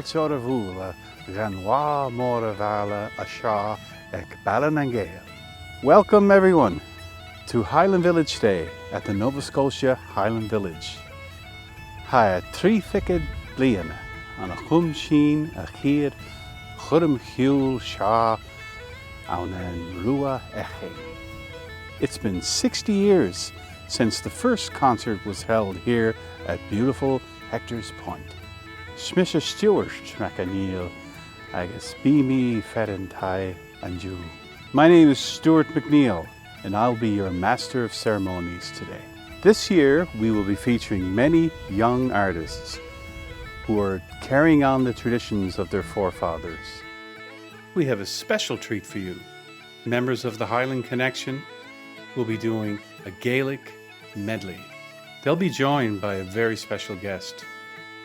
Teoravula, Ganwa Moravala Asha Ek Ballanangale. Welcome everyone to Highland Village Day at the Nova Scotia Highland Village. Ha trí ficid bliana an a chum sin a chir churm hiúl sha an an rua eche. It's been 60 years since the first concert was held here at beautiful Hector's Point. Smisha Stewart Macaniel agus Bimi Ferentai and Jew. My name is Stuart McNeil and I'll be your Master of Ceremonies today. This year we will be featuring many young artists who are carrying on the traditions of their forefathers. We have a special treat for you. Members of the Highland Connection will be doing a Gaelic medley. They'll be joined by a very special guest,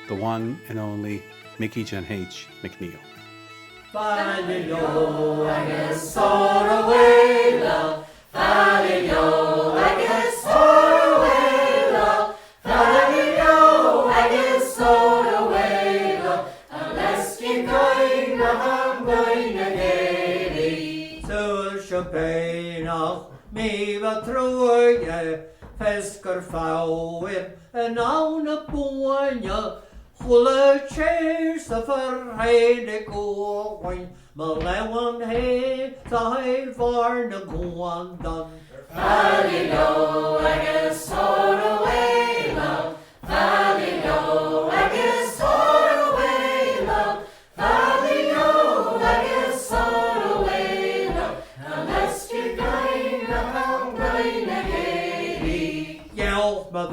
the one and only Mickey John H. McNeil. Fallio, I guess sorrow away, love. Fallio, I guess sorrow away, love. Fallio, I guess sorrow away, love. Unless you going, I'm going again. So champagne, me va troje, feskar fauer, en auna poanja. Hulle chairs of a heide going, Malewan hay, Tahe Varna Guan done. Fallio, I guess sorrow away, love. Fallio, I guess sorrow away, love. Fallio, I guess sorrow away, love. Unless you're going, I'm going again. Yelp my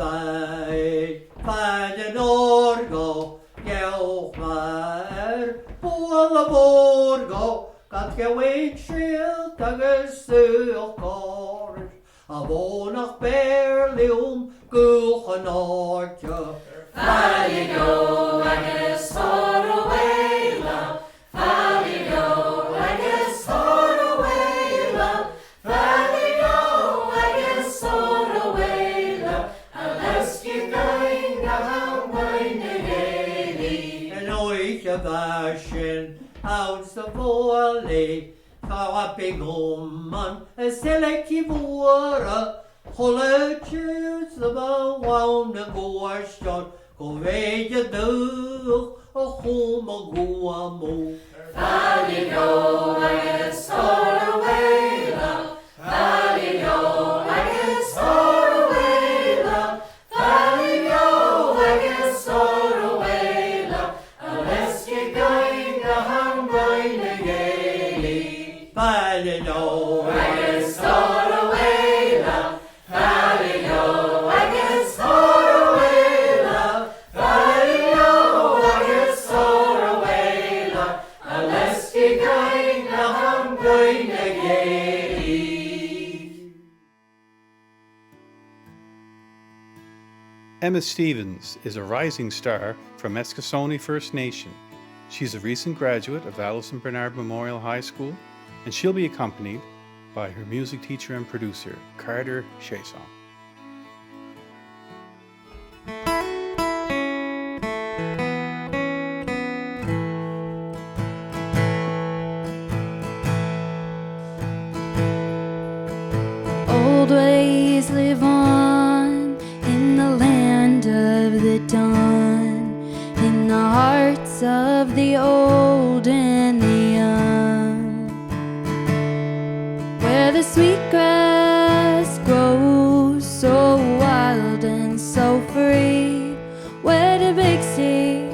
day. Fadden orgo, gelchmar, bola borgo, gat geweit schild agus suchkorisch, a wonach berlium guchen ortje. Fallio, I guess sorrow away, love. Fallio, I guess sorrow away, love. Fallio, I guess sorrow away, love. Unless you're going, I'm going again. And oich a vashin, house of volley, how a big woman, a selective water, holla cheers of a wound a question, go rage a do, a home a go a move. Fallio, I guess sorrow away, love. Fallio, I guess sorrow away, love. Fallio, I guess sorrow away, love. Unless you're going, I'm going again. Fallio, I guess sorrow away, love. Fallio, I guess sorrow away, love. Fallio, I guess sorrow away, love. Unless you're going, I'm going again. Emma Stevens is a rising star from Eskasoni First Nation. She's a recent graduate of Allison Bernard Memorial High School, and she'll be accompanied by her music teacher and producer, Carter Chason. Old ways live on in the land of the dawn, in the hearts of the old and the young, where the sweet grass grows so wild and so free, where the big sea,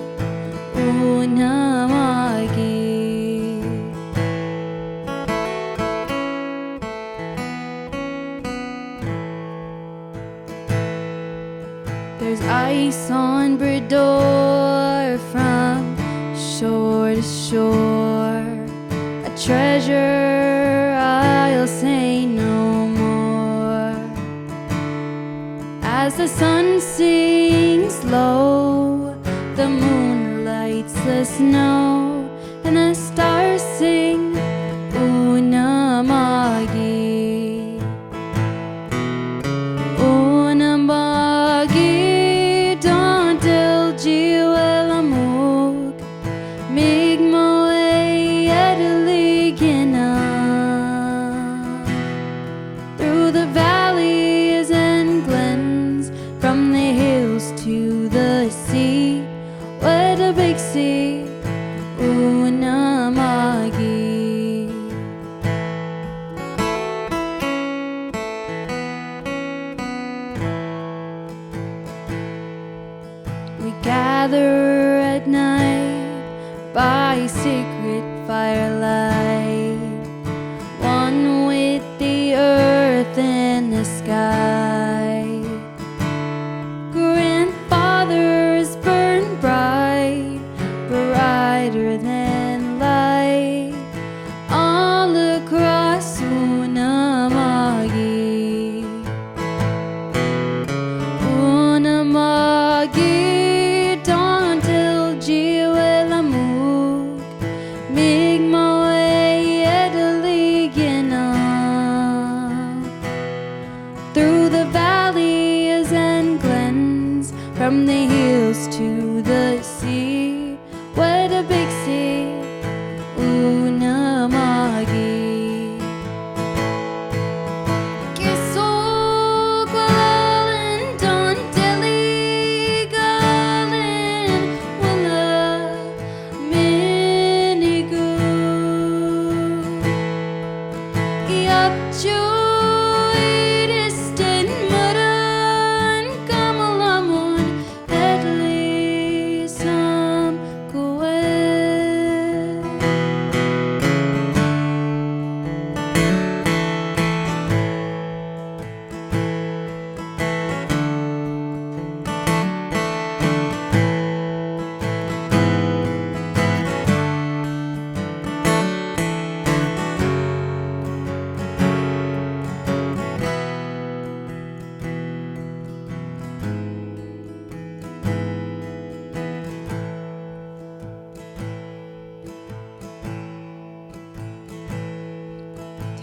Unamagi. There's ice on Bridor from shore to shore, a treasure I'll say no more. As the sun sinks low, the moon lights the snow, and the stars sing Unamagi. Unamagi, don't tell Jiwalamuk, gather at night by sacred firelight, one with the earth and the sky. Grandfathers burn bright, brighter than light, all across Unamagi. Unamagi, Tontil, Jiwelamuk, Migmawe, Edaligina. Through the valleys and glens, from the hills to the sea, where the big sea, Unamagi. Kisogwalin, Dontili, Galin, Walla, Minigu. Yapju, Idistin, Mudan, Kamalamun, Edli, Sam,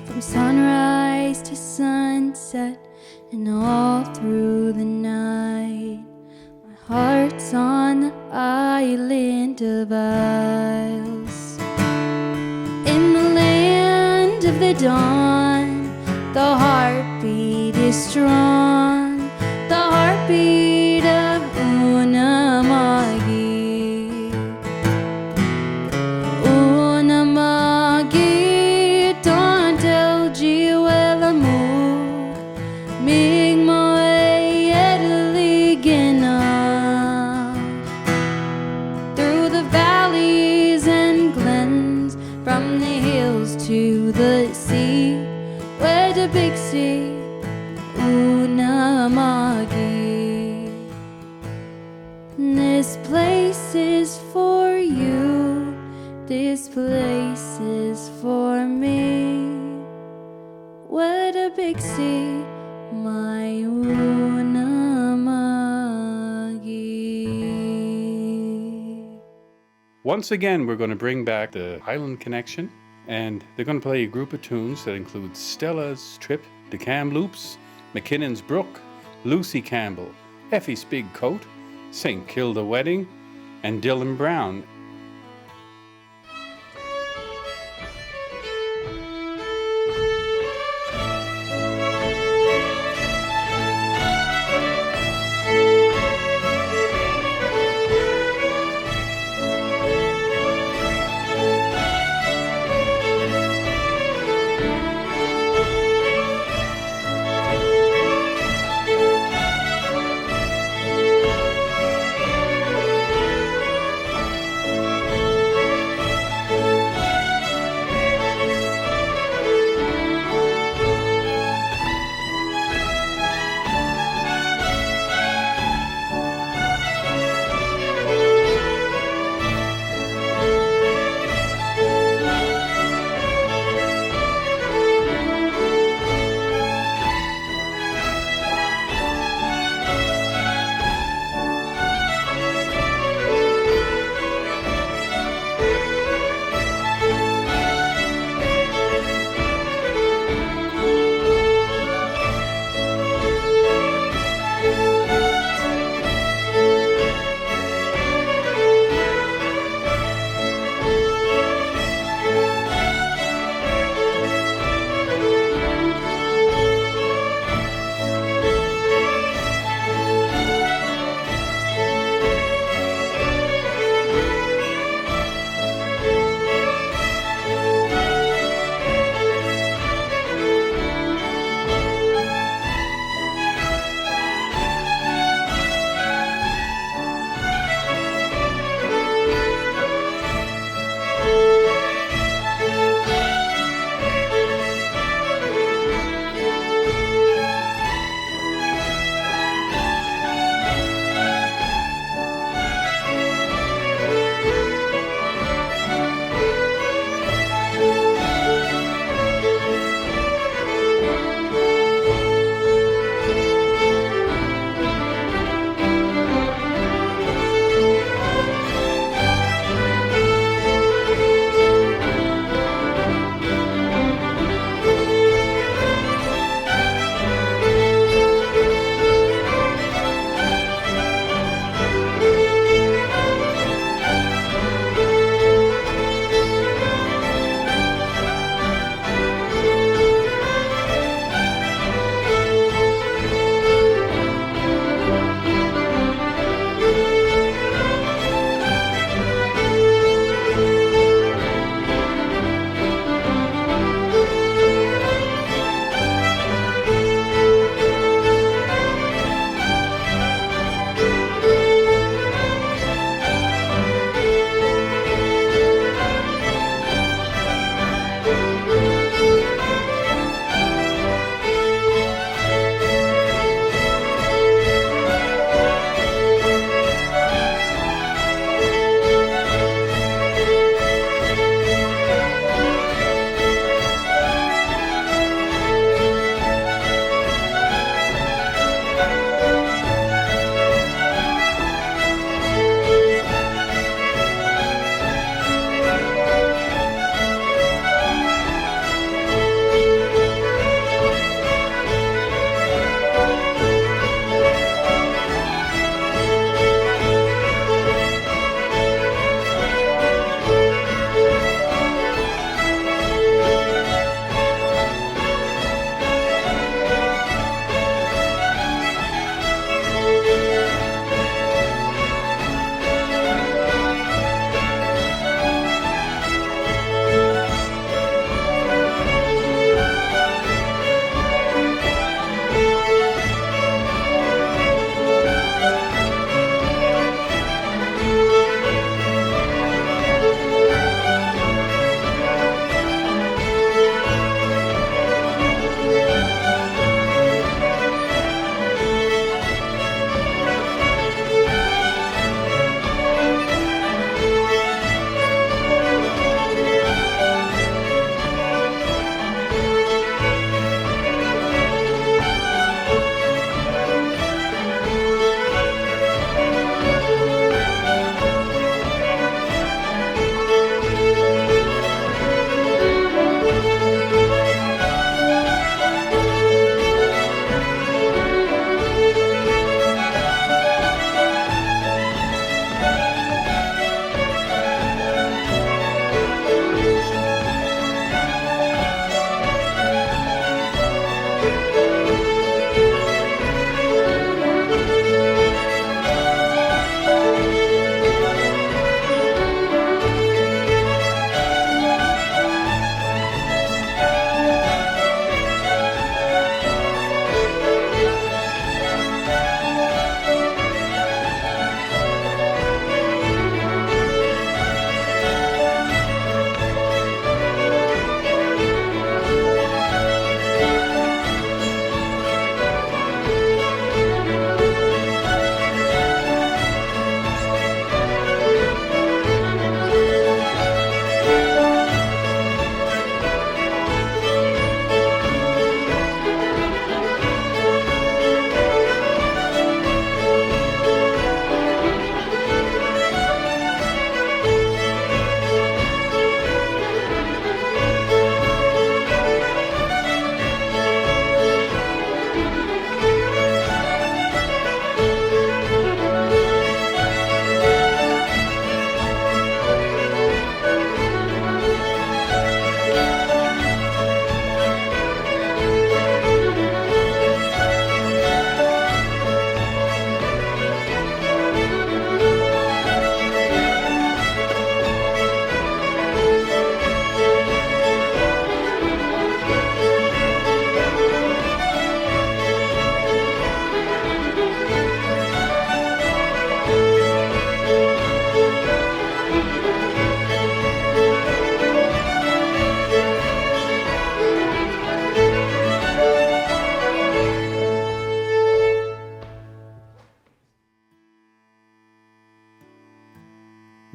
From sunrise to sunset and all through the night, my heart's on the island of Isles. In the land of the dawn, the heartbeat is strong, the heartbeat of Unamagi. Unamagi, Tontil, Jiwelamuk, Migmawe, Edaligina. Through the valleys and glens, from the hills to the sea, where the big sea, Unamagi. This place is for you, this place is for me, where the big sea, my Unamagi. Once again, we're going to bring back the Highland Connection, and they're going to play a group of tunes that include Stella's Trip to Kamloops, McKinnon's Brook, Lucy Campbell, Effie's Big Coat, St. Kilda Wedding, and Dylan Brown.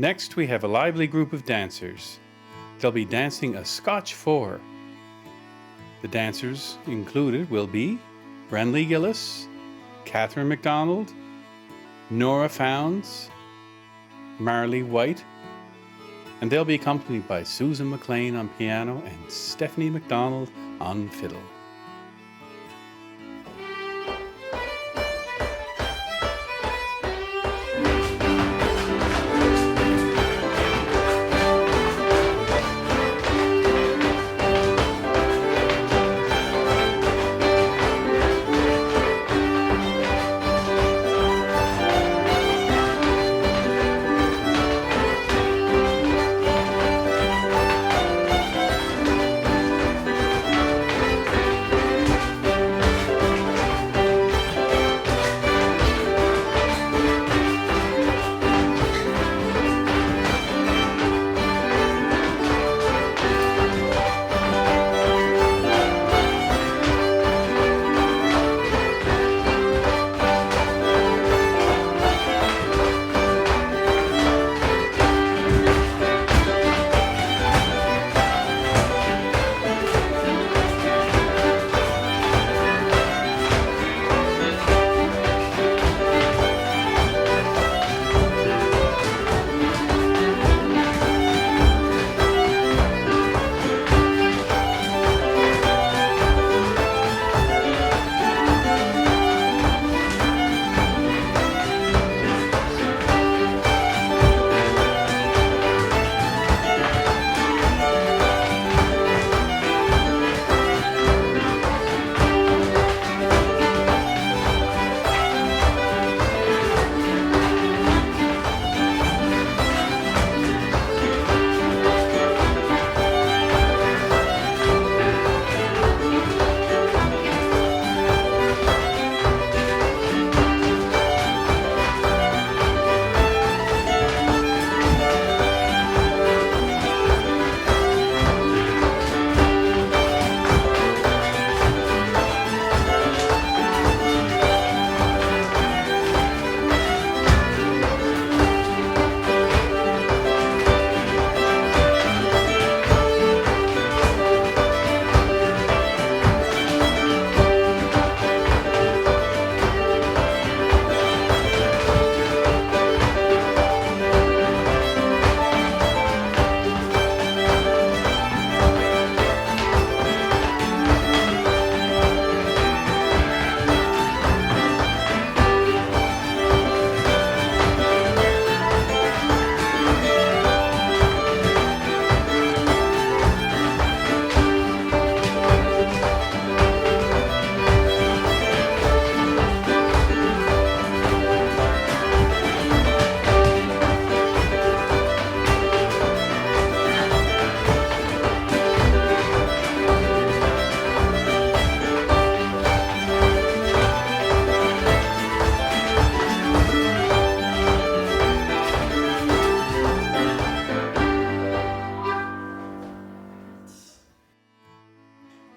Next, we have a lively group of dancers. They'll be dancing a Scotch four. The dancers included will be Brenley Gillis, Catherine MacDonald, Nora Founds, Marley White, and they'll be accompanied by Susan McLean on piano and Stephanie MacDonald on fiddle.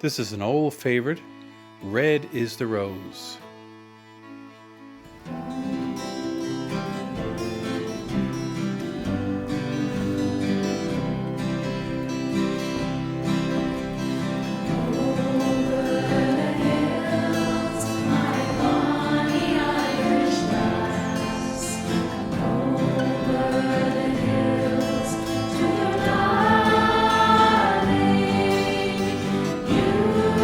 This is an old favorite, Red is the Rose.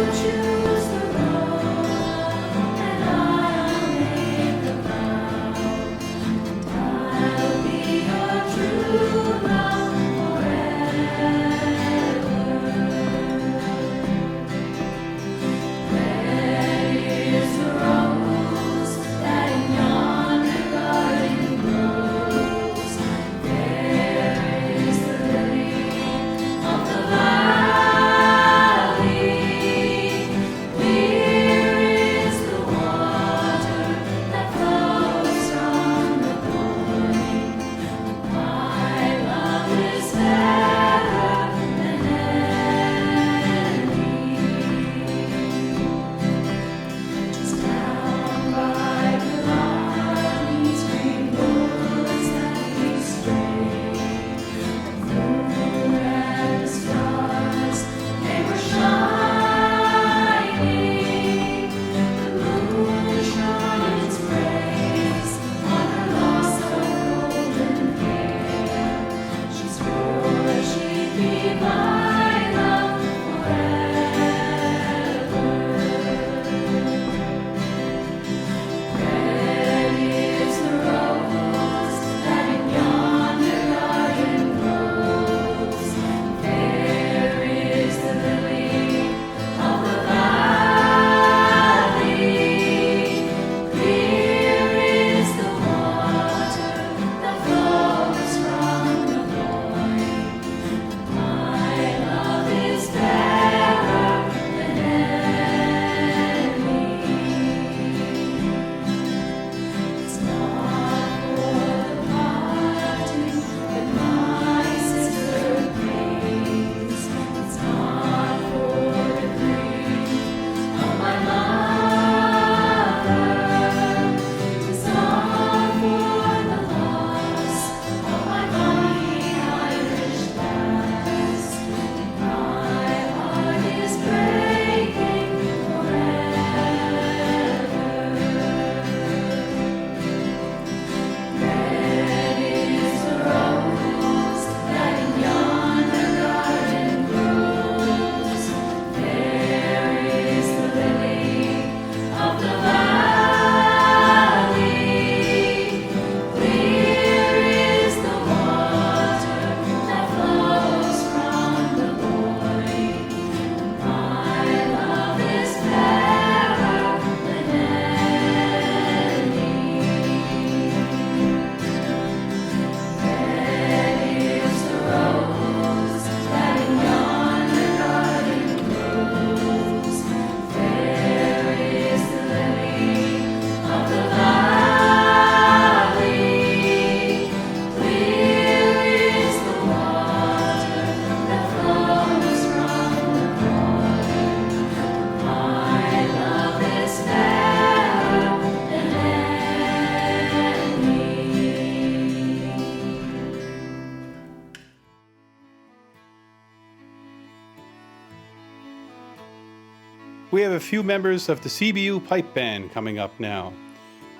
Choose the road we have a few members of the CBU Pipe Band coming up now.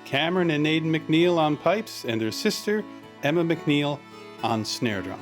Cameron and Aidan McNeil on pipes and their sister Emma McNeil on snare drum.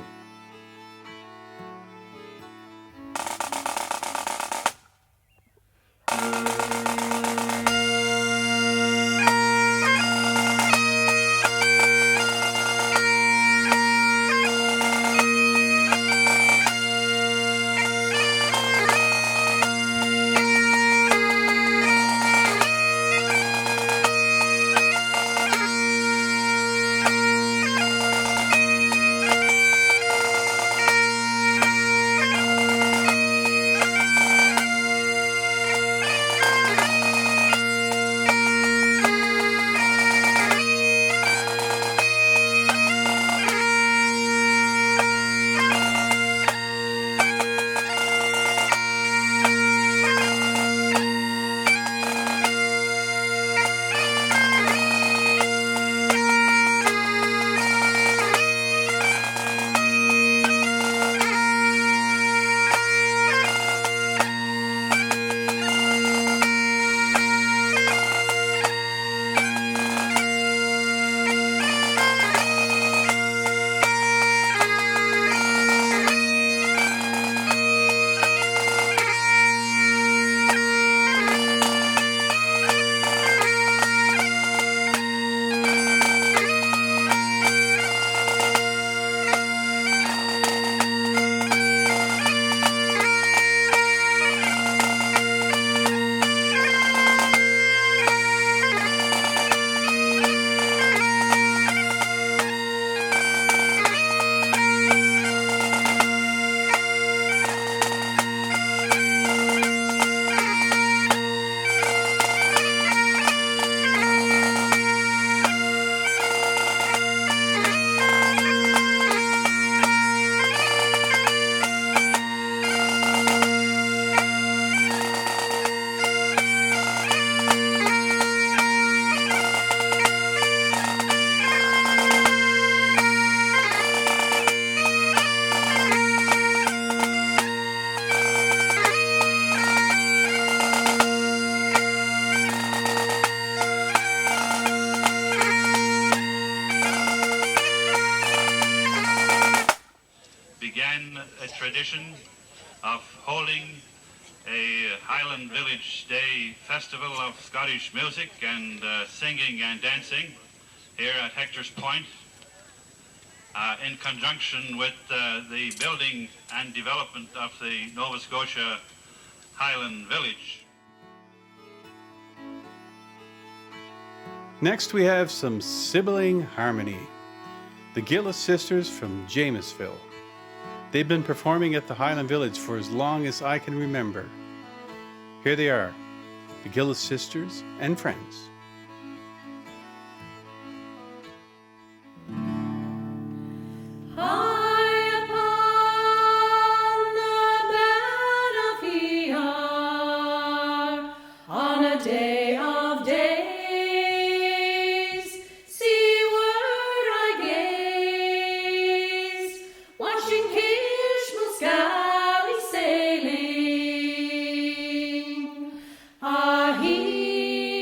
Tradition of holding a Highland Village Day festival of Scottish music and singing and dancing here at Hector's Point in conjunction with the building and development of the Nova Scotia Highland Village. Next we have some sibling harmony. The Gillis sisters from Jamesville. They've been performing at the Highland Village for as long as I can remember. Here they are, the Gillis sisters and friends. Ah, he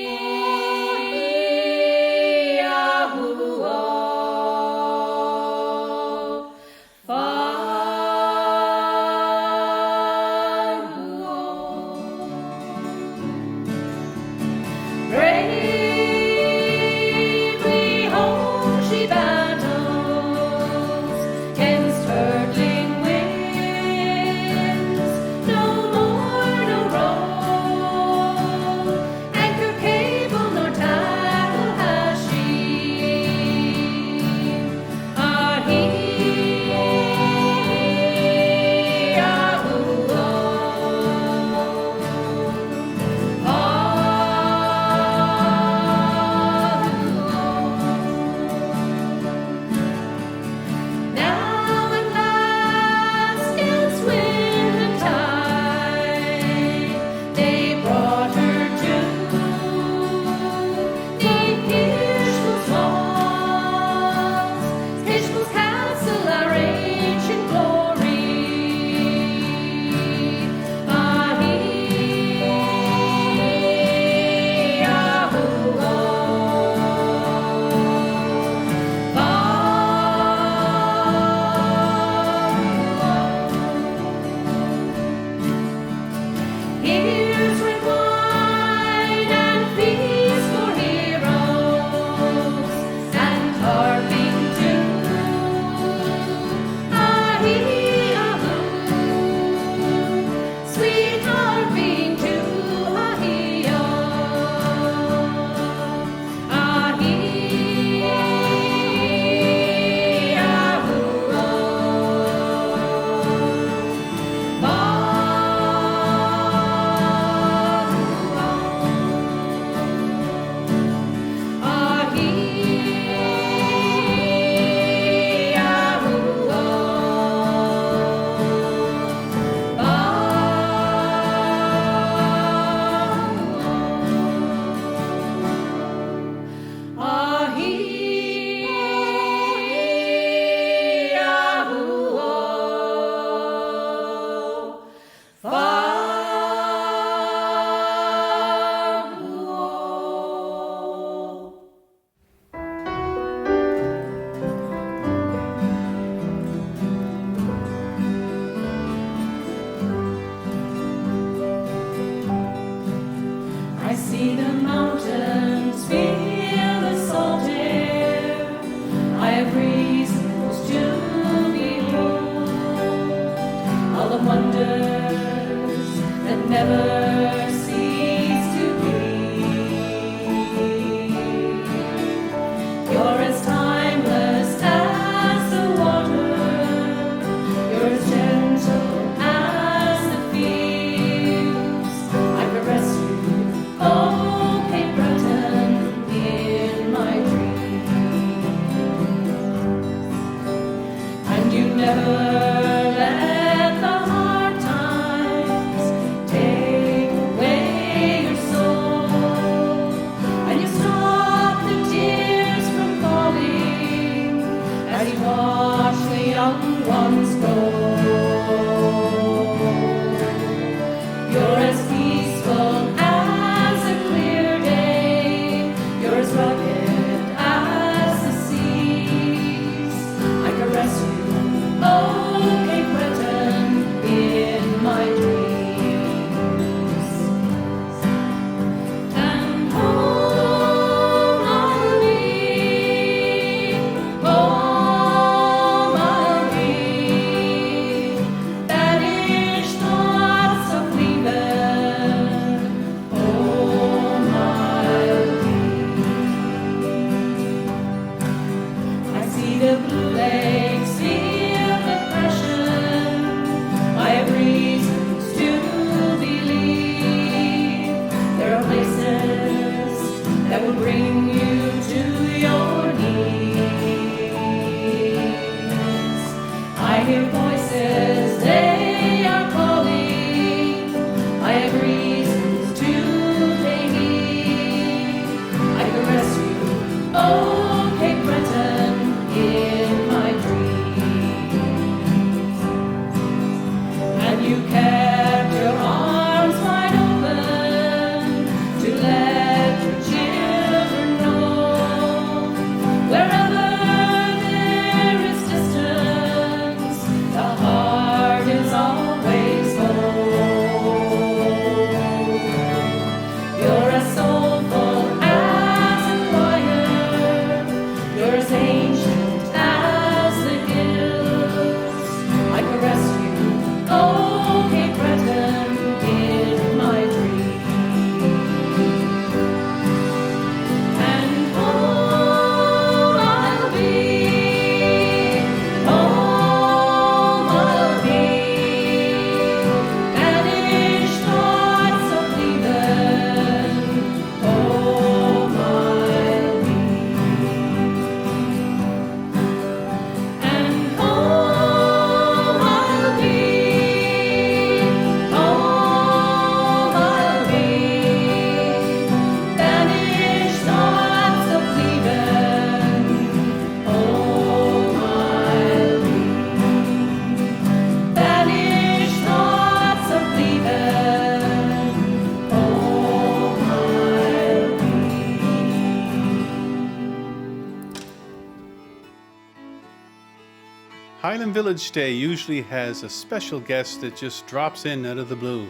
Highland Village Day usually has a special guest that just drops in out of the blue.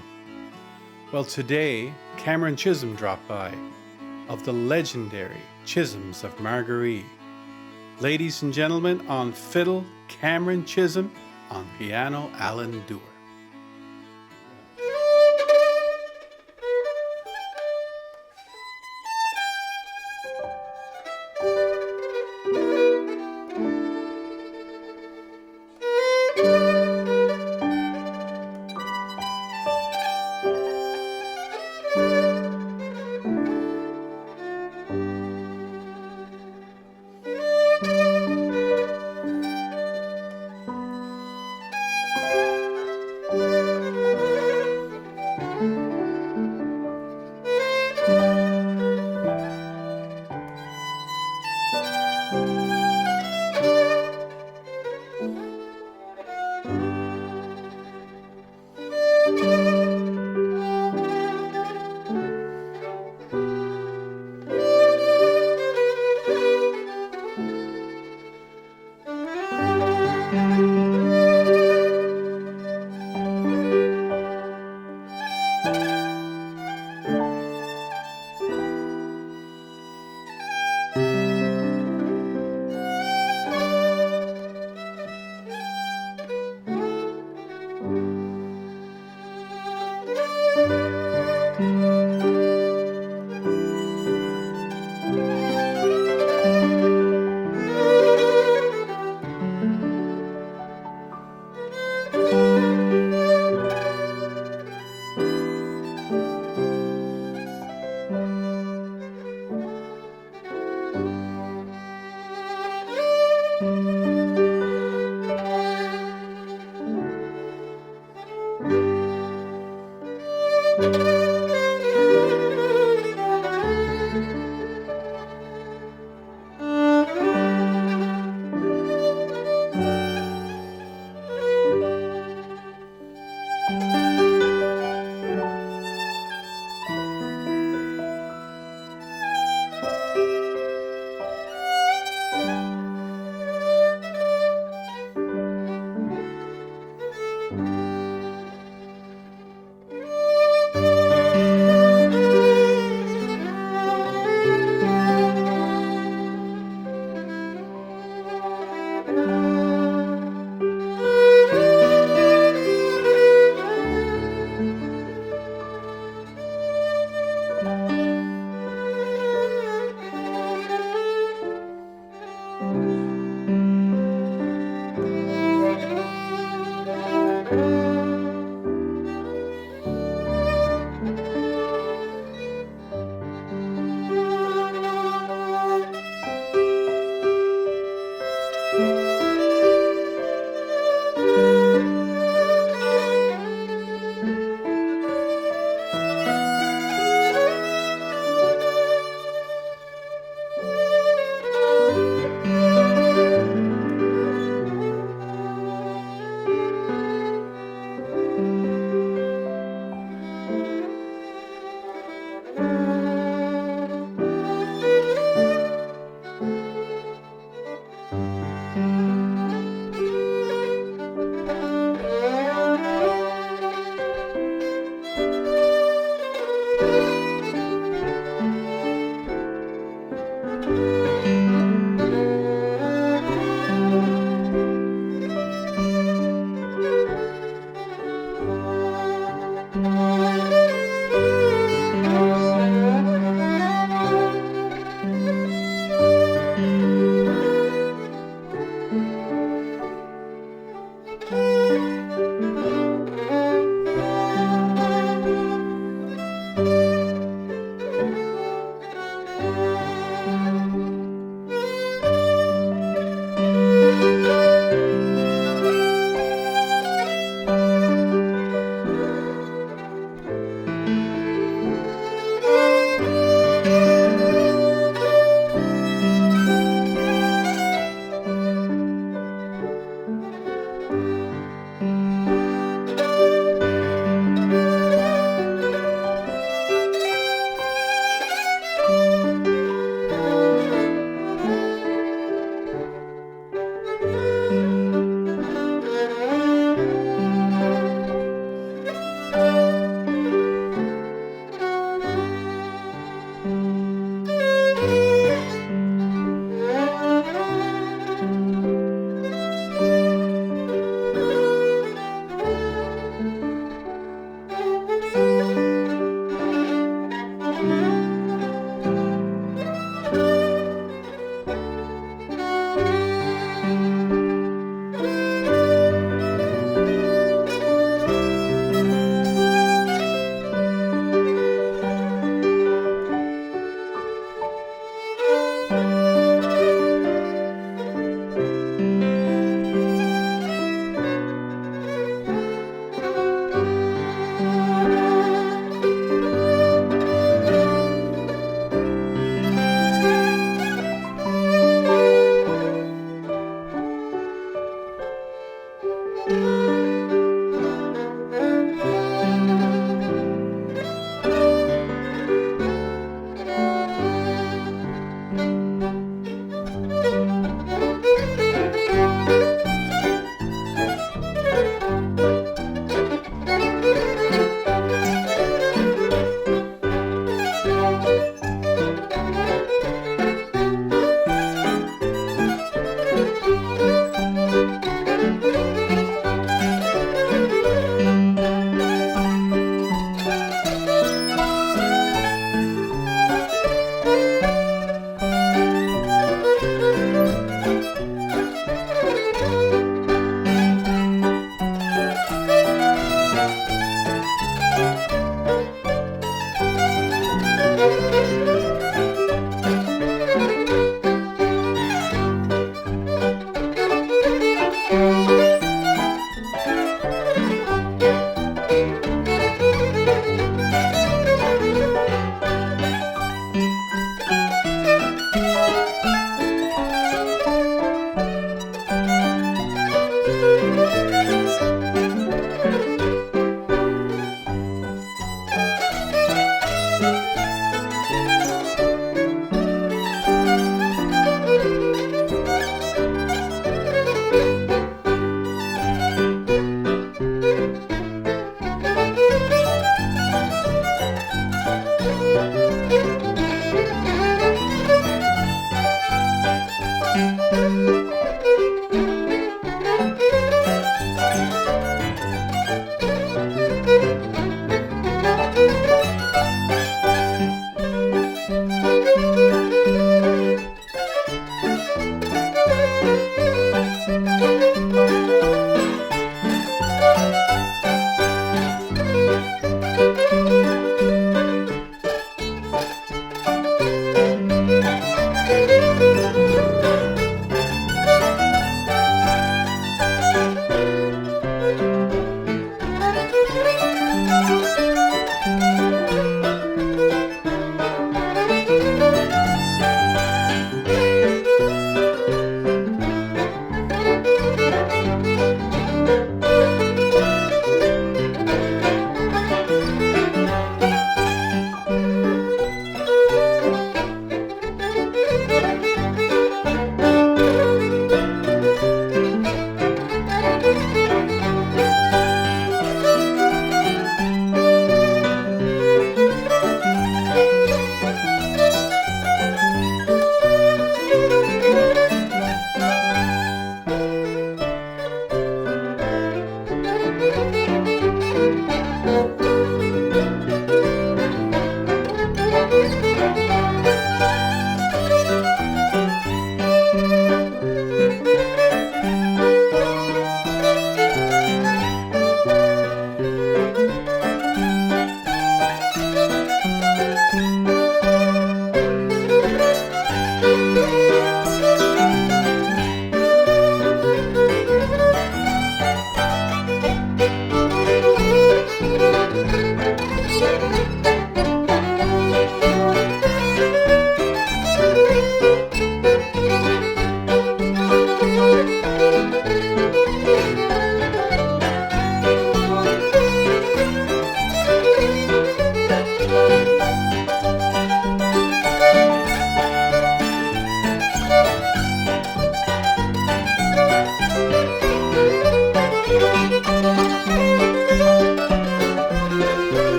Well, today, Cameron Chisholm dropped by, of the legendary Chisholms of Margaree. Ladies and gentlemen, on fiddle, Cameron Chisholm, on piano, Alan Dewar.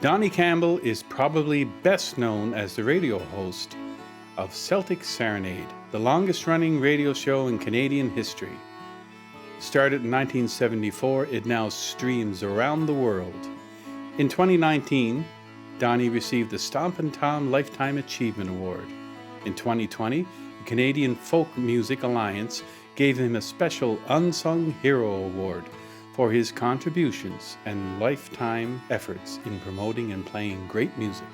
Donnie Campbell is probably best known as the radio host of Celtic Serenade, the longest-running radio show in Canadian history. Started in 1974, it now streams around the world. In 2019, Donnie received the Stompin' Tom Lifetime Achievement Award. In 2020, the Canadian Folk Music Alliance gave him a special Unsung Hero Award for his contributions and lifetime efforts in promoting and playing great music.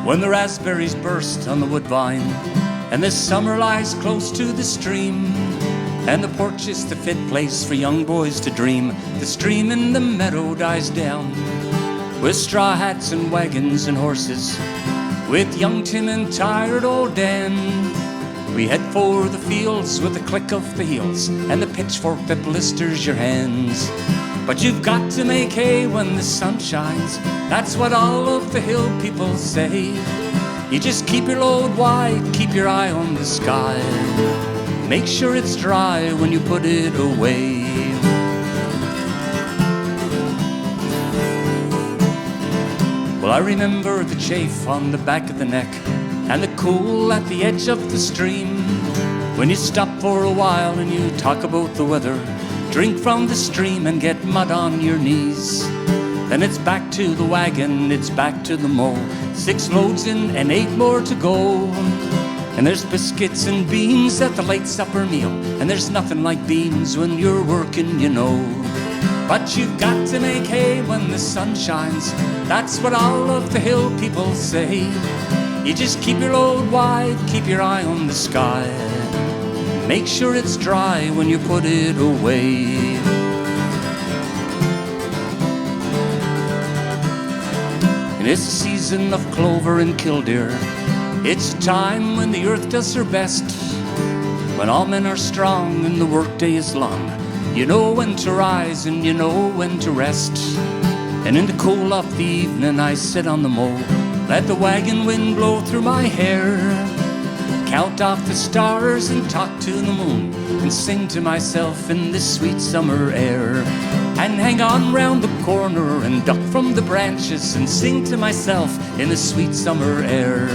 When the raspberries burst on the woodbine, and the summer lies close to the stream, and the porch is the fit place for young boys to dream, the stream in the meadow dies down, with straw hats and wagons and horses, with young Tim and tired old Dan. We head for the fields with the click of the heels and the pitchfork that blisters your hands. But you've got to make hay when the sun shines, that's what all of the hill people say. You just keep your load wide, keep your eye on the sky, make sure it's dry when you put it away. Well, I remember the chafe on the back of the neck and the cool at the edge of the stream, when you stop for a while and you talk about the weather, drink from the stream and get mud on your knees. Then it's back to the wagon, it's back to the mow, 6 loads in and 8 more to go. And there's biscuits and beans at the late supper meal, and there's nothing like beans when you're working, you know. But you've got to make hay when the sun shines, that's what all of the hill people say. You just keep your load wide, keep your eye on the sky, make sure it's dry when you put it away. And it's the season of clover and killdeer, it's a time when the earth does her best, when all men are strong and the workday is long. You know when to rise and you know when to rest. And in the cool of the evening I sit on the mow, let the wagon wind blow through my hair, count off the stars and talk to the moon, and sing to myself in this sweet summer air. And hang on round the corner and duck from the branches and sing to myself in the sweet summer air.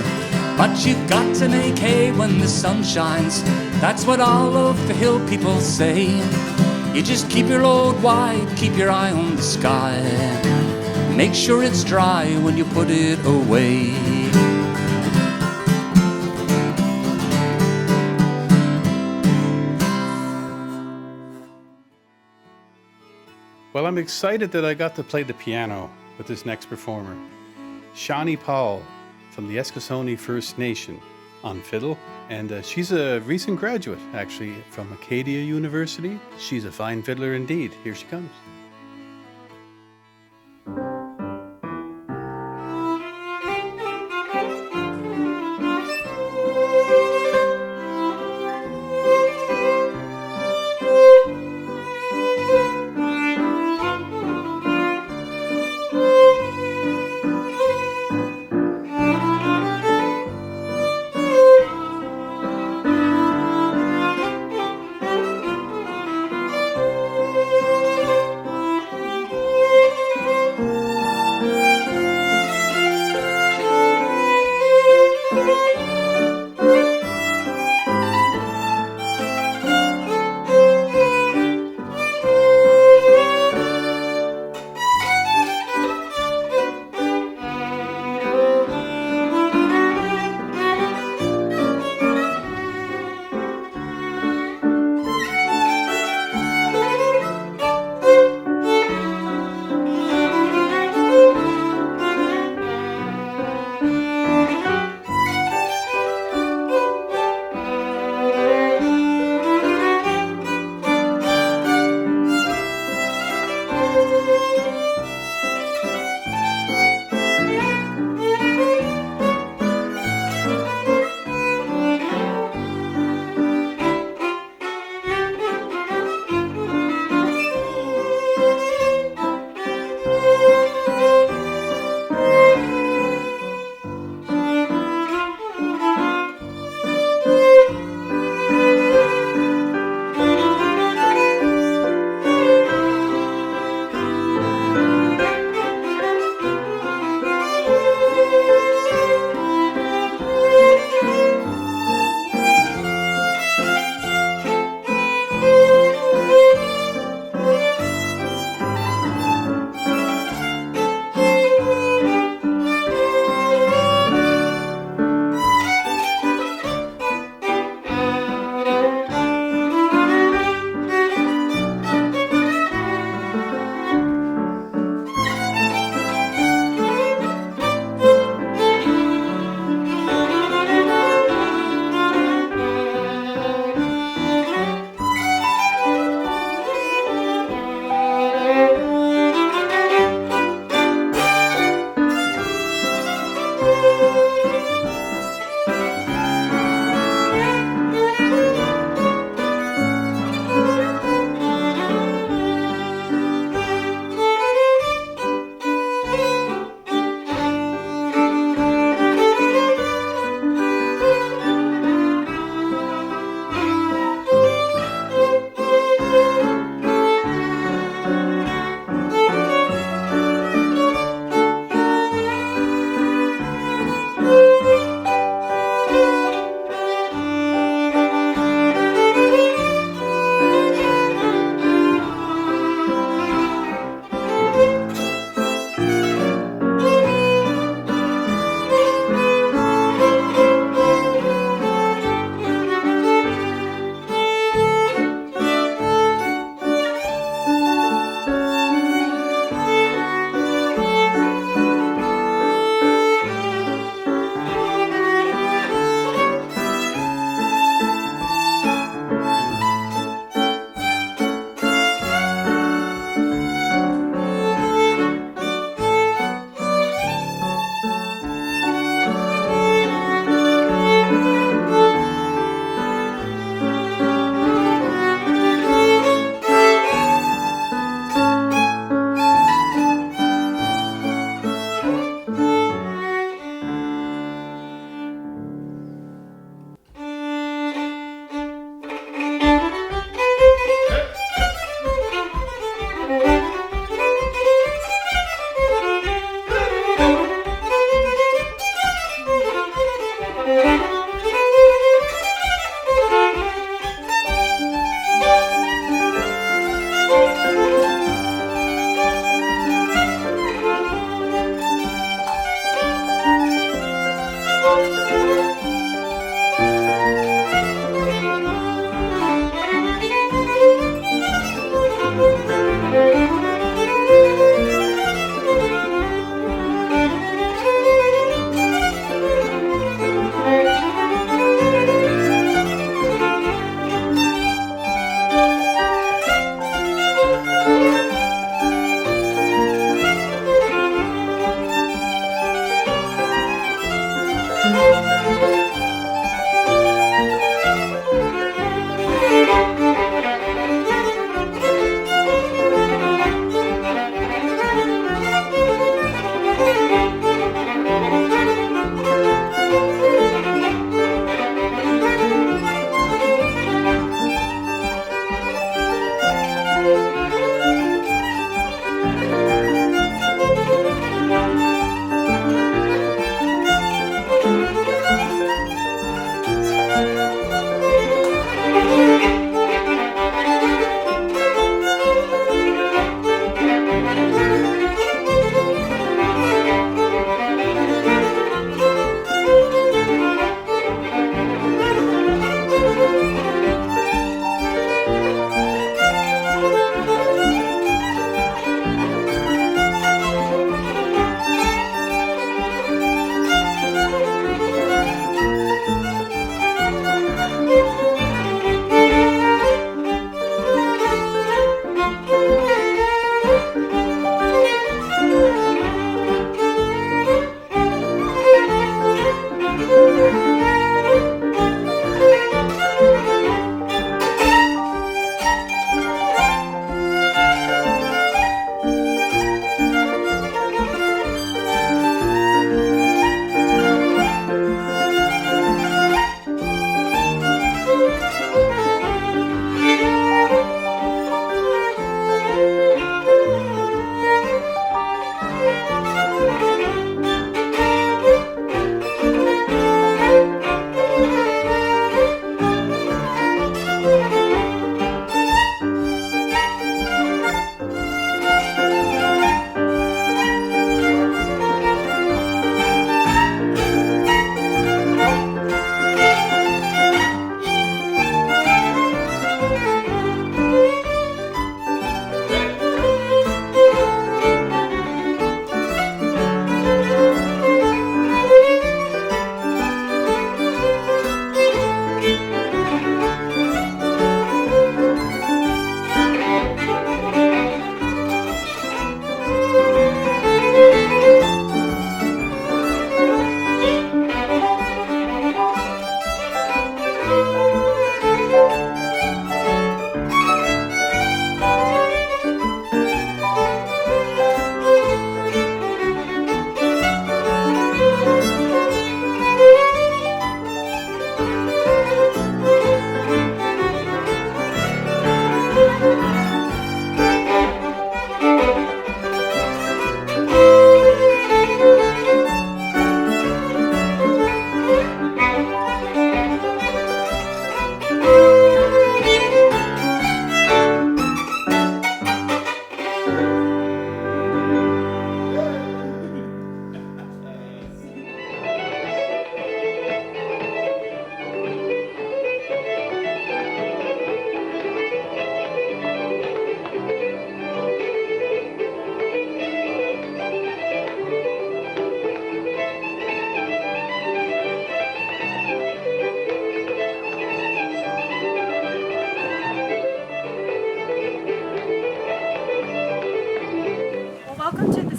But you've got to make hay when the sun shines, that's what all of the hill people say. You just keep your load wide, keep your eye on the sky, make sure it's dry when you put it away. Well, I'm excited that I got to play the piano with this next performer, Shawnee Paul from the Eskasoni First Nation on fiddle. And she's a recent graduate, actually, from Acadia University. She's a fine fiddler indeed. Here she comes.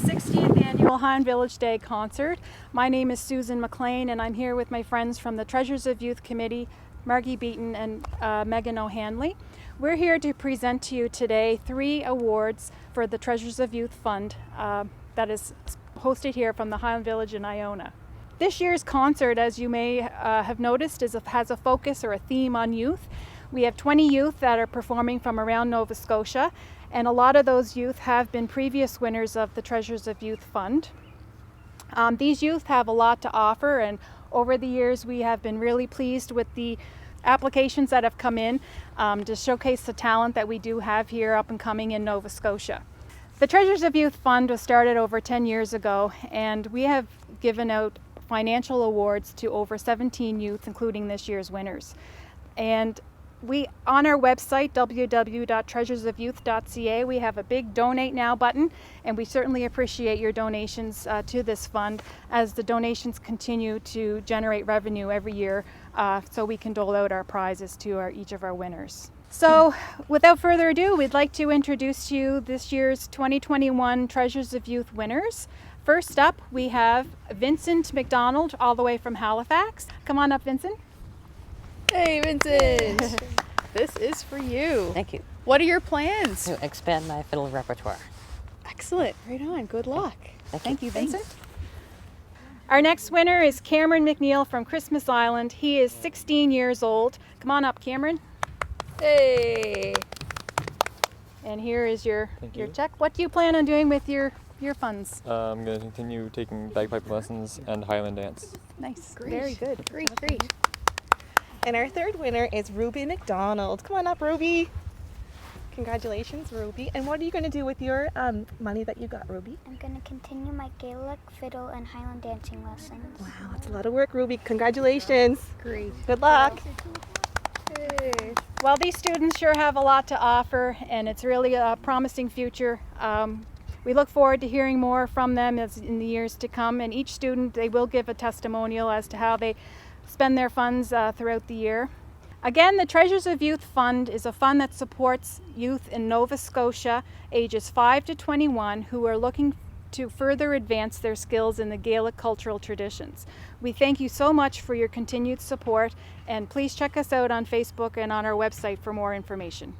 60th annual Highland Village Day concert. My name is Susan McLean, and I'm here with my friends from the Treasures of Youth Committee, Margie Beaton and Megan O'Hanley. We're here to present to you today 3 awards for the Treasures of Youth Fund that is hosted here from the Highland Village in Iona. This year's concert, as you may have noticed, has a focus or a theme on youth. We have 20 youth that are performing from around Nova Scotia, and a lot of those youth have been previous winners of the Treasures of Youth Fund. These youth have a lot to offer, and over the years we have been really pleased with the applications that have come in to showcase the talent that we do have here up and coming in Nova Scotia. The Treasures of Youth Fund was started over 10 years ago, and we have given out financial awards to over 17 youth, including this year's winners. And we, on our website, www.treasuresofyouth.ca, we have a big Donate Now button, and we certainly appreciate your donations to this fund as the donations continue to generate revenue every year so we can dole out our prizes to each of our winners. So without further ado, we'd like to introduce to you this year's 2021 Treasures of Youth winners. First up, we have Vincent McDonald, all the way from Halifax. Come on up, Vincent. Hey, Vincent. This is for you. Thank you. What are your plans? To expand my fiddle repertoire. Excellent. Right on. Good luck. Thank you, Vincent. Our next winner is Cameron McNeil from Christmas Island. He is 16 years old. Come on up, Cameron. Hey. And here is your you. check. What do you plan on doing with your funds? I'm going to continue taking bagpipe lessons and Highland dance. Nice. Great. Very good. Great. And our third winner is Ruby McDonald. Come on up, Ruby. Congratulations, Ruby. And what are you going to do with your money that you got, Ruby? I'm going to continue my Gaelic, fiddle, and Highland dancing lessons. Wow, that's a lot of work, Ruby. Congratulations. Great. Good luck. Hey. Well, these students sure have a lot to offer, and it's really a promising future. We look forward to hearing more from them in the years to come, and each student, they will give a testimonial as to how they spend their funds throughout the year. Again, the Treasures of Youth Fund is a fund that supports youth in Nova Scotia ages 5 to 21 who are looking to further advance their skills in the Gaelic cultural traditions. We thank you so much for your continued support, and please check us out on Facebook and on our website for more information.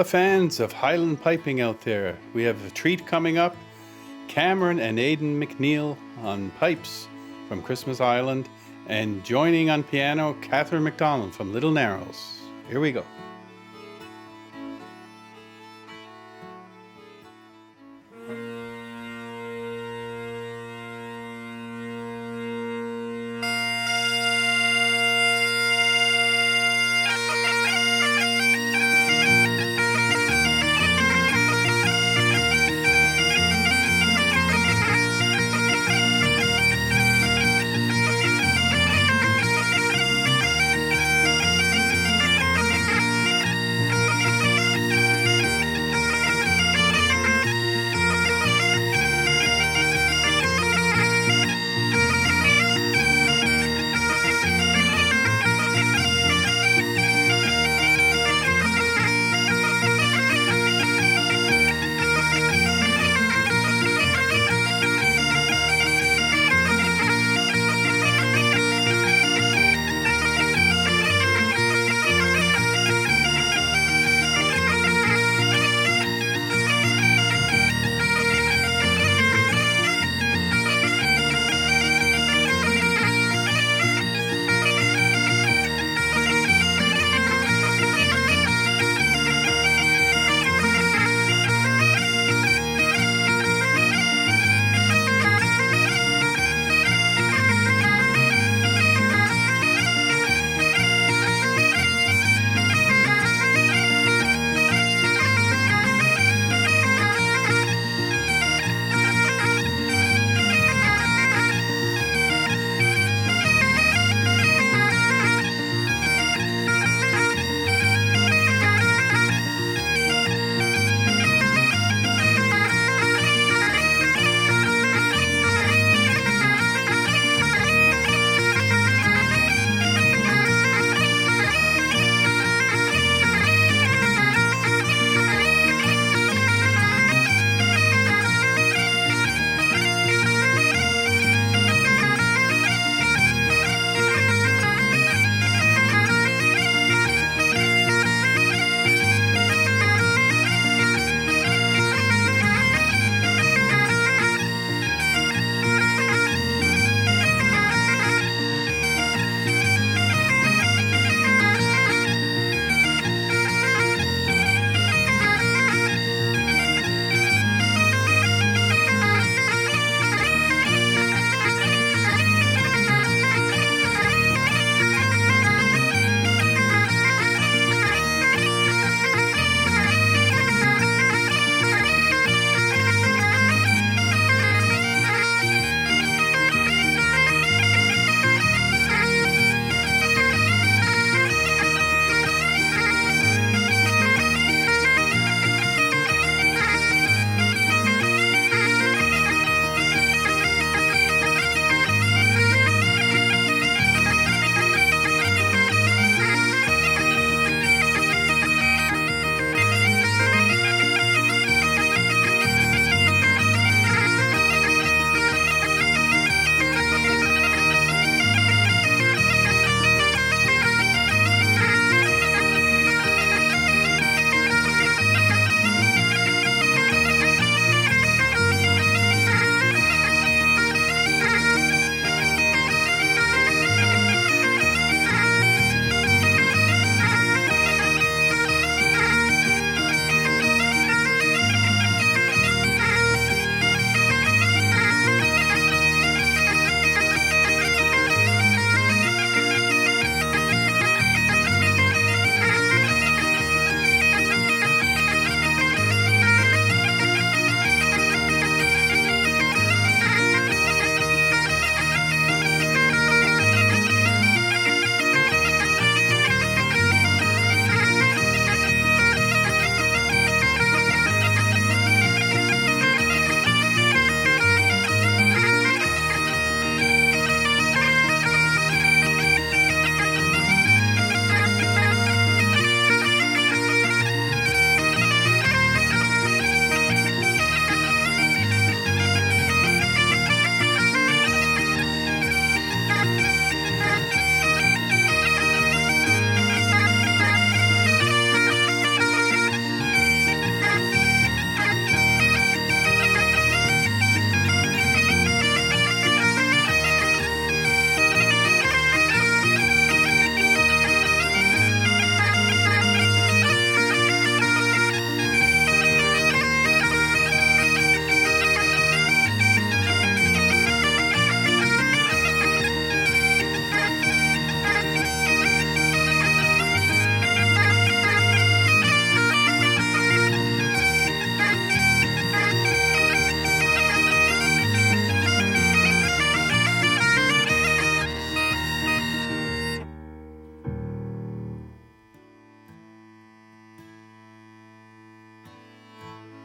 of fans of Highland piping out there. We have a treat coming up. Cameron and Aidan McNeil on pipes from Christmas Island, and joining on piano, Catherine McDonald from Little Narrows. Here we go.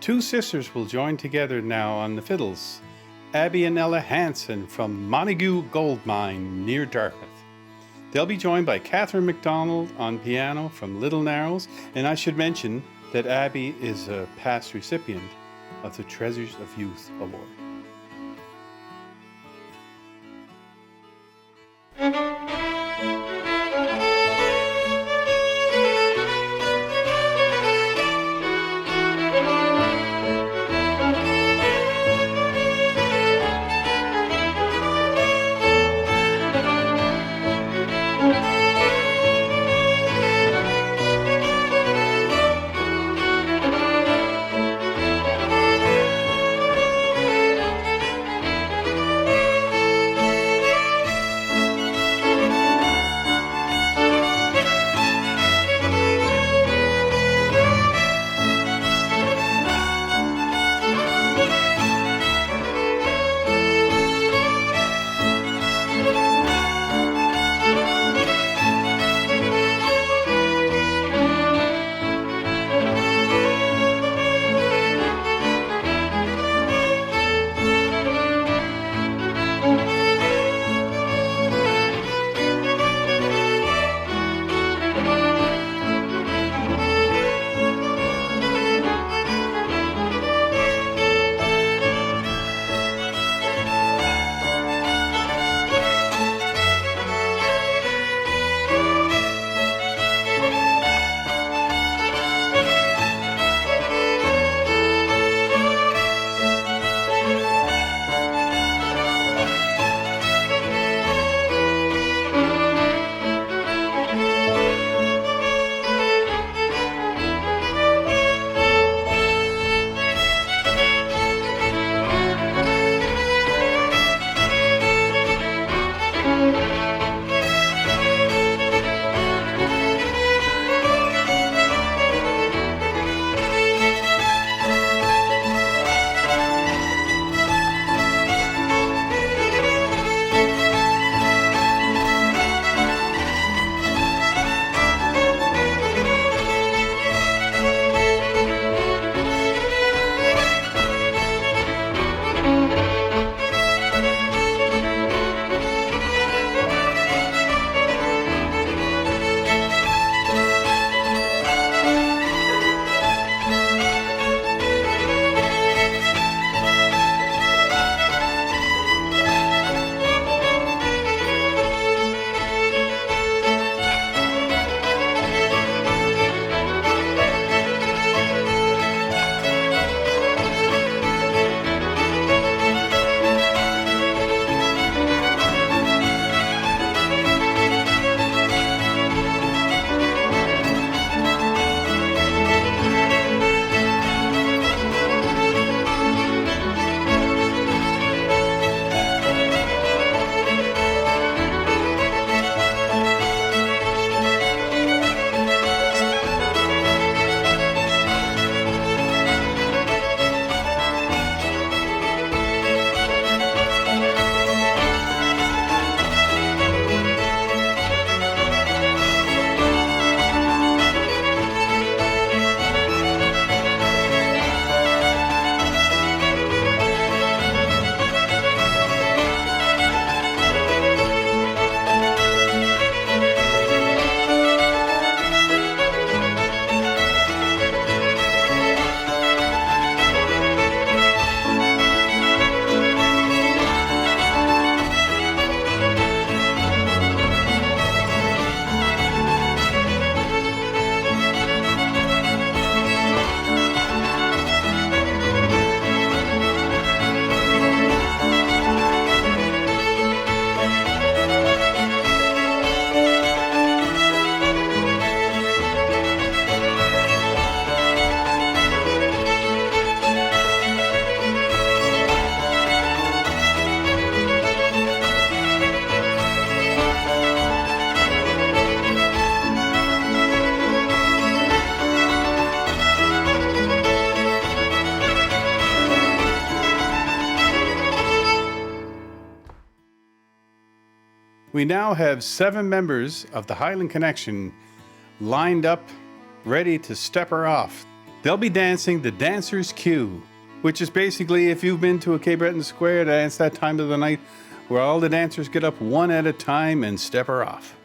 Two sisters will join together now on the fiddles. Abby and Ella Hansen from Montague Gold Mine near Dartmouth. They'll be joined by Catherine McDonald on piano from Little Narrows, and I should mention that Abby is a past recipient of the Treasures of Youth Award. We now have 7 members of the Highland Connection lined up, ready to step her off They'll be dancing the Dancer's Cue, which is basically, if you've been to a Cape Breton Square dance that time of the night, where all the dancers get up one at a time and step her off.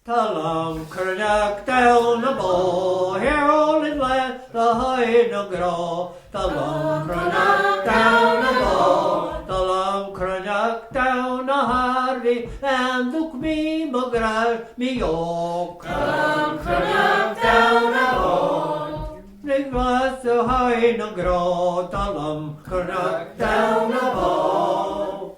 Talam Kernak down the bow, here all in land, the high no grow, Talam Cranach down a bow, Talam Cranach down a Harvey, and look me mugral me yoke. Talam Cranach down a bow, Nig was the high no grow, Talam Cranach down a bow.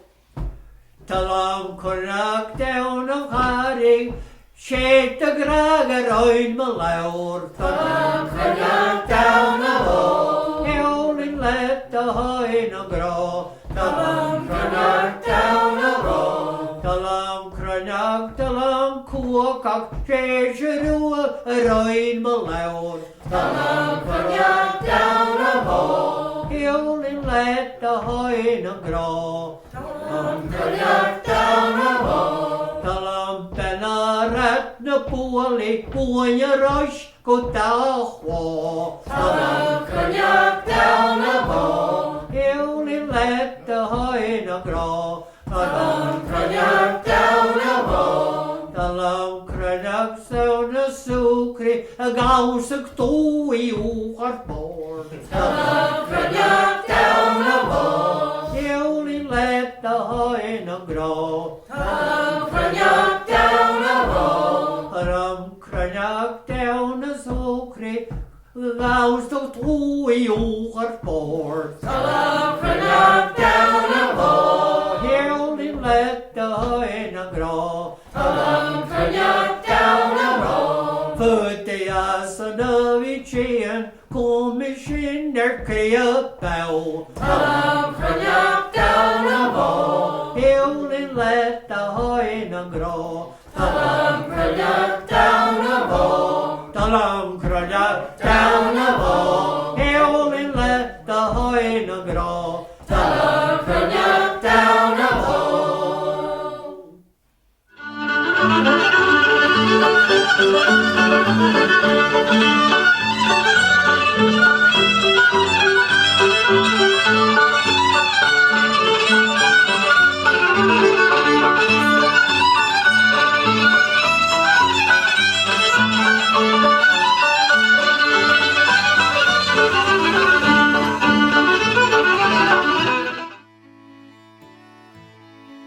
Talam Cranach down a Harvey, Shake the grag around my lour, Talam Cranach down a bow, Howling let the high no grow, Talam Cranach down a bow, Talam Cranach, Talam Cuacock, Shake around my lour, Talam Cranach down a bow, Howling let the high no grow, Talam Cranach down a bow, Talam Benarat na puali, puanya rush go dawa. Talam Cranach down a bow, Howling let the high na grow. Talam Cranach down a bow, Talam Cranach sound a sucre, a gausig toei ugar board. Talam Cranach down a bow, Howling let the high na grow. Talam Cranach down a bow, Talam Cranach down a sucre, gausig toei ugar board. Talam Cranach down a bow, Howling let the high na grow. Talam Cranach down a bow, Foot the ass on a vichian, Commissioner Kaya Bow. Talam Cranach down a bow, Howling let the high na grow. Talam Cranach down a bow, Talam Cranach down a bow, Howling let the high na grow. Talam Cranach down a bow.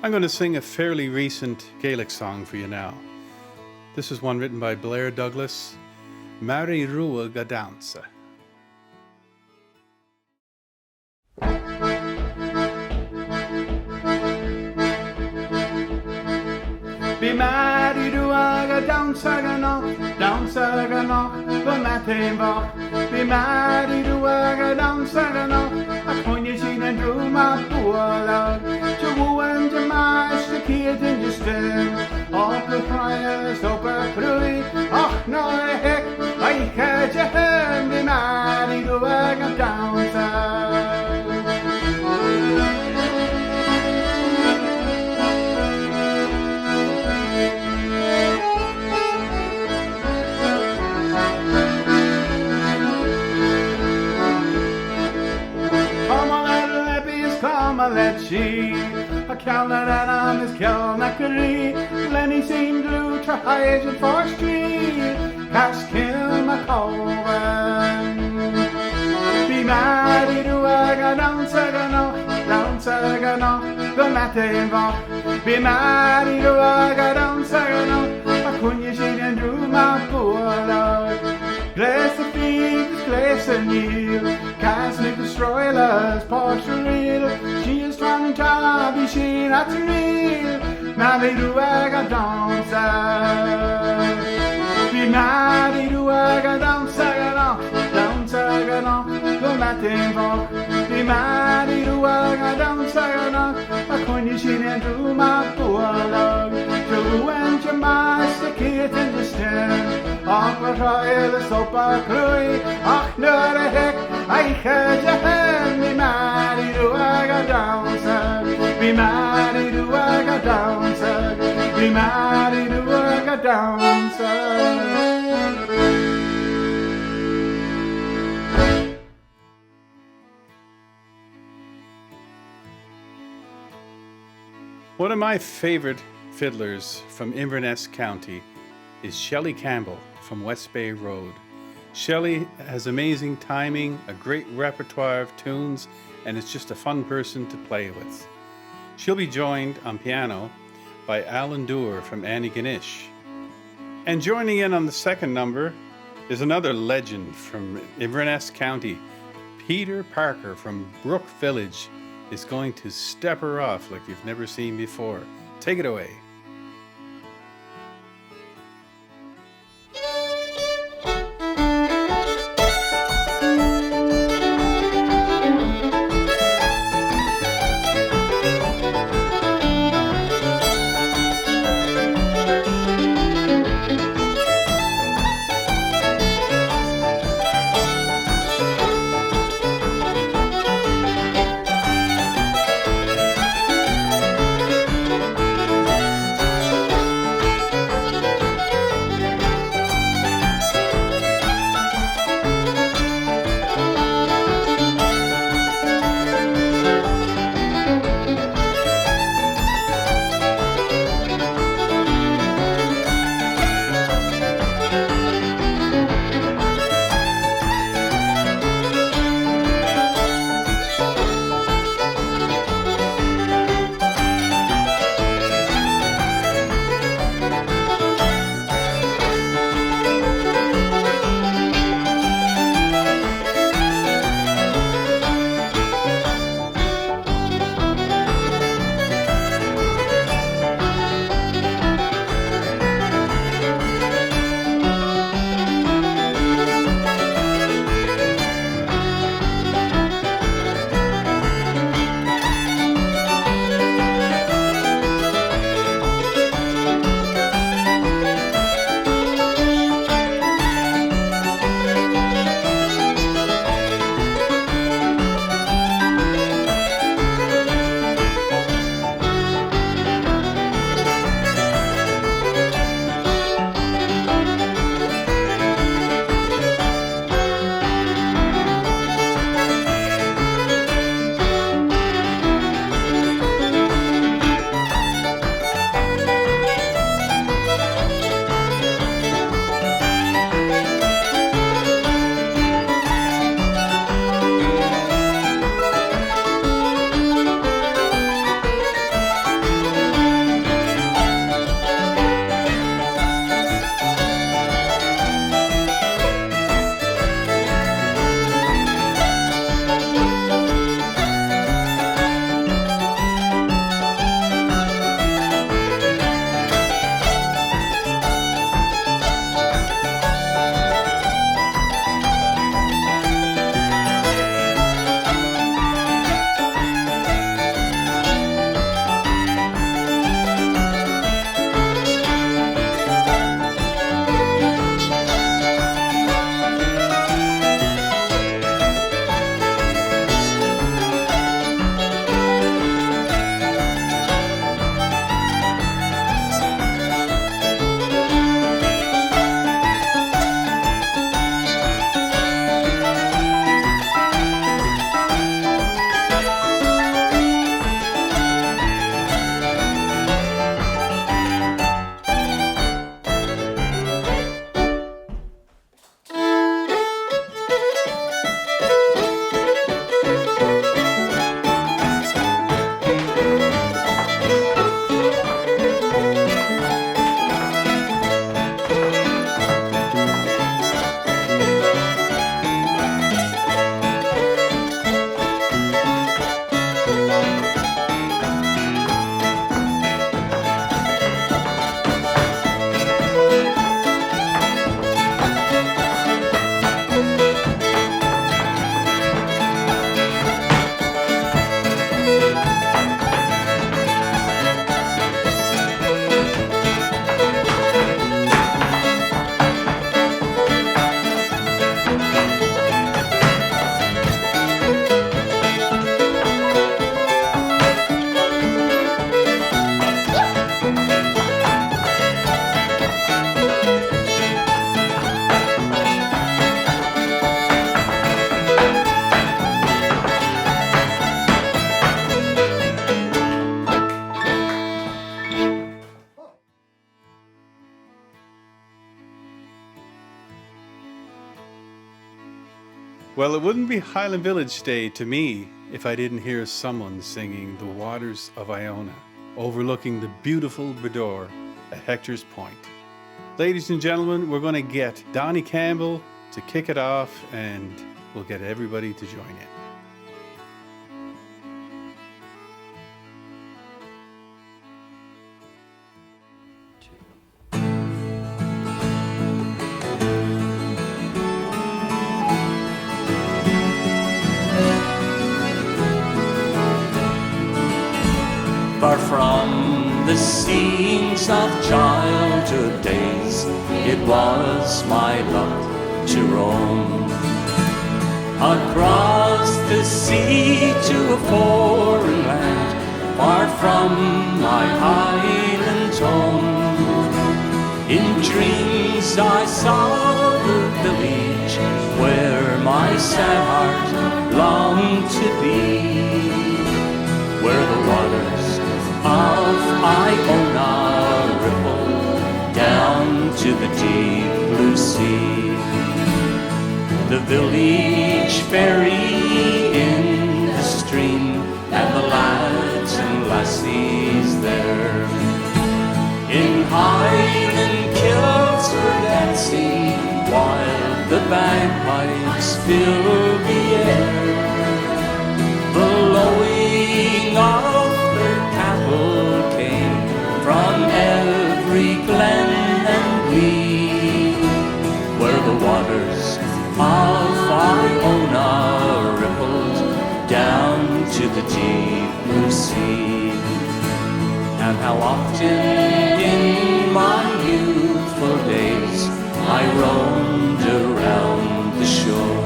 I'm going to sing a fairly recent Gaelic song for you now. This is one written by Blair Douglas, Mary Rua Gadansa. Be Mary Rua Gadansa gano, the matin bach. Be Mary Rua Gadansa gano, a poignant scene and drew my poor love. And the master kid in the stem, all the fires over through. Oh no, heck, I catch a hand in Mary to work up down south. Come on, little lappies, come on, let's see. A calendar that on his calnackery, Lenny seemed blue to hide in Forest Street, cast kill McCowan. Be Mary to aga down Sagano, the matin bach. Be Mary to aga down Sagano, a couldn't see and drew my poor love. Bless the figs, bless the kneel, cast me destroy us, partial real. She is trying to be she not real. Now they do I got down Be Mary do I got down Sagano, the matin bach. Be Mary do I got down Sagano, a couldn't see and drew my poor love. To and your master kid in the stand, off a trial is up a cruy. Ach, no, the heck, I had your hand. Be Mary do I got down sir. Be Mary do I got down sir. Be Mary do I got down sir. One of my favorite fiddlers from Inverness County is Shelley Campbell from West Bay Road. Shelley has amazing timing, a great repertoire of tunes, and is just a fun person to play with. She'll be joined on piano by Alan Doer from Antigonish. And joining in on the second number is another legend from Inverness County. Peter Parker from Brook Village is going to step her off like you've never seen before. Take it away. Well, it wouldn't be Highland Village Day to me if I didn't hear someone singing The Waters of Iona, overlooking the beautiful Brador at Hector's Point. Ladies and gentlemen, we're going to get Donnie Campbell to kick it off, and we'll get everybody to join in. Far from the scenes of childhood days, it was my lot to roam across the sea to a foreign land, far from my Highland home. In dreams I saw the village where my sad heart longed to be, where the waters of Iona ripple down to the deep blue sea. The village ferry in the stream, and the lads and lassies there in Highland kilts were dancing, while the bagpipes filled the air. The lowing of their cattle came from every glen and glee, where the waters of Iona rippled down to the deep blue sea. And how often in my youthful days I roamed around the shore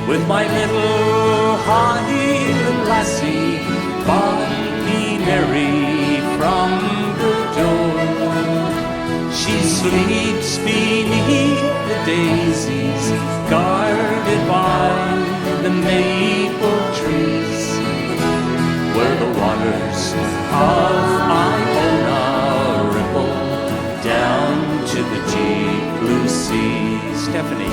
with my little Highland lassie, Bonnie Mary from Brador. She sleeps beneath the daisies, guarded by the maple trees, where the waters of Iona ripple down to the deep blue sea. Stephanie.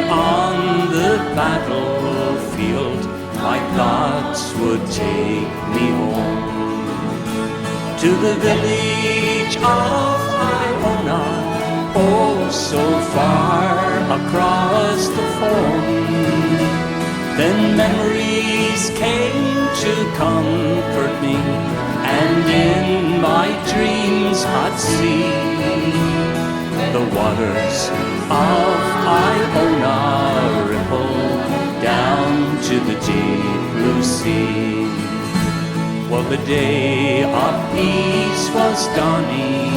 On the battlefield, my thoughts would take me home to the village of Iona, oh so far across the foam. Then memories came to comfort me, and in my dreams I'd see the waters of Iona ripple down to the deep blue sea. Well, the day of peace was dawning,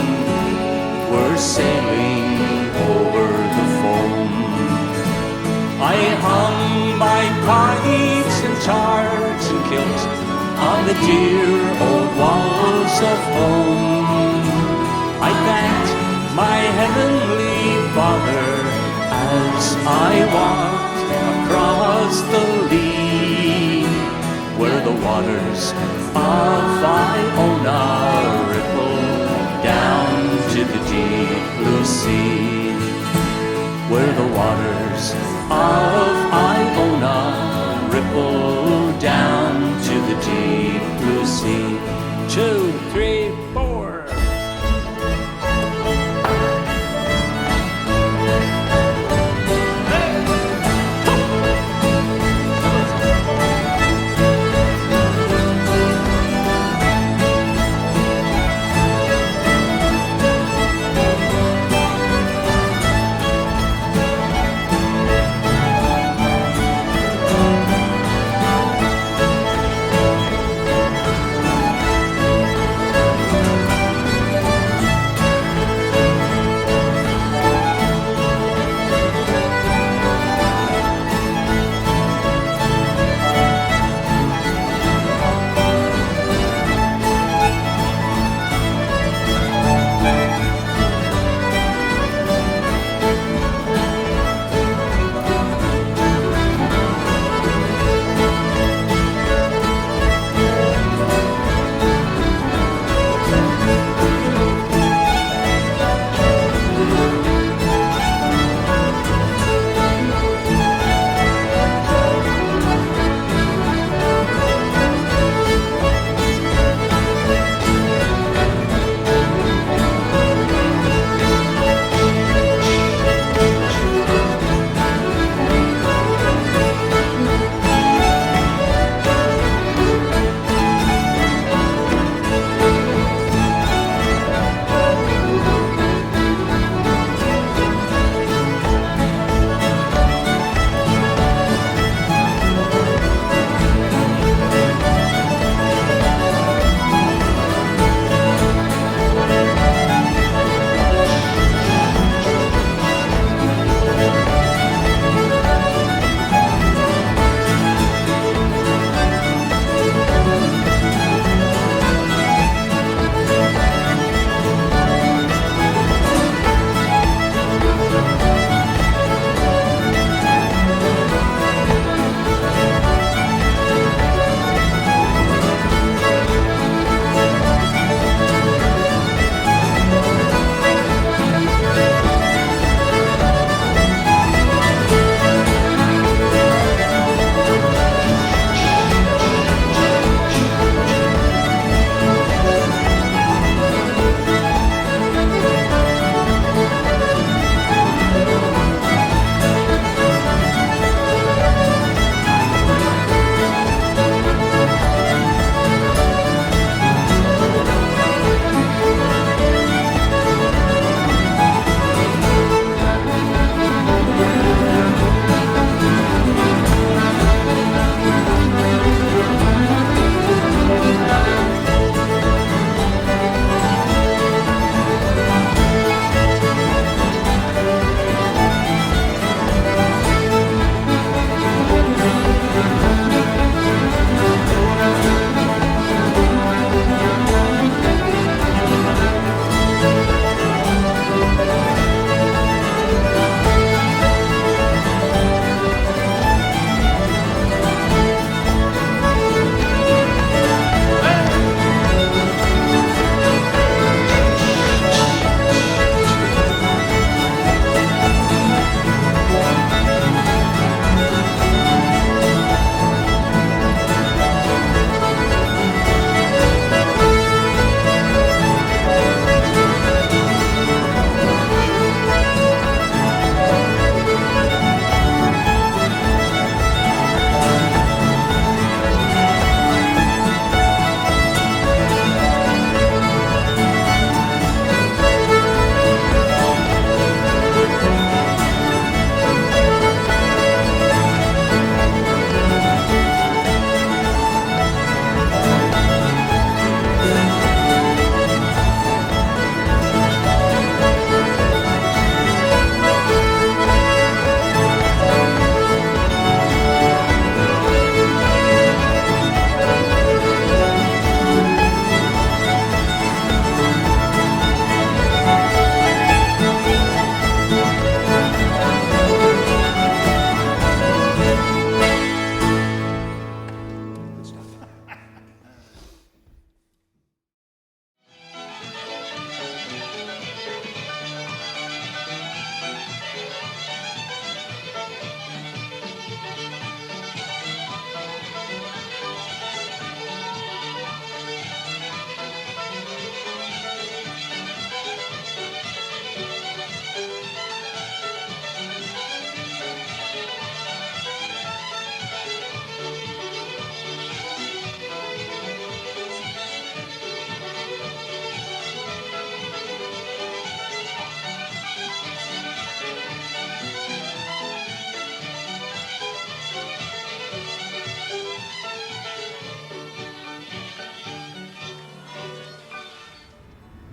we're sailing over the foam. I hung my pipes and tartan kilt on the dear old walls of home. I thanked my heavenly Father as I walked across the lea, where the waters of Iona ripple down to the deep blue sea, where the waters of Iona ripple down to the deep blue sea. 2, 3, 4.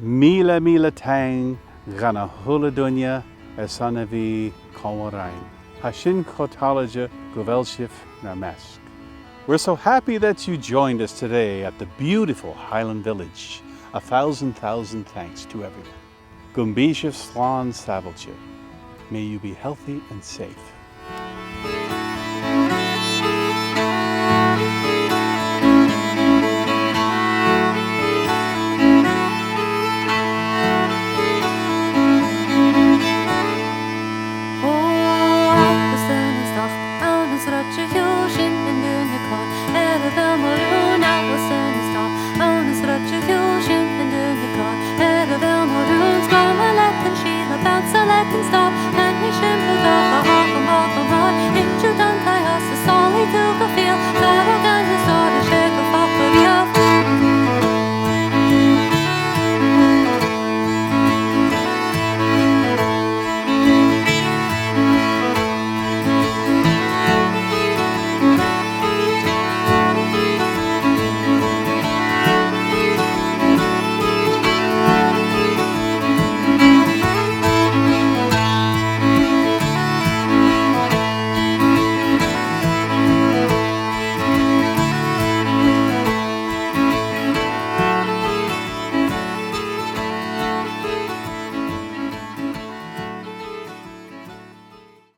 Mila Mila Tang Gana Hula Dunya Esanavi Kawarain. Hashin Kotalaja Govelshif Namesk. We're so happy that you joined us today at the beautiful Highland Village. 1,000 thanks to everyone. Gumbisha Slan Savalcha. May you be healthy and safe.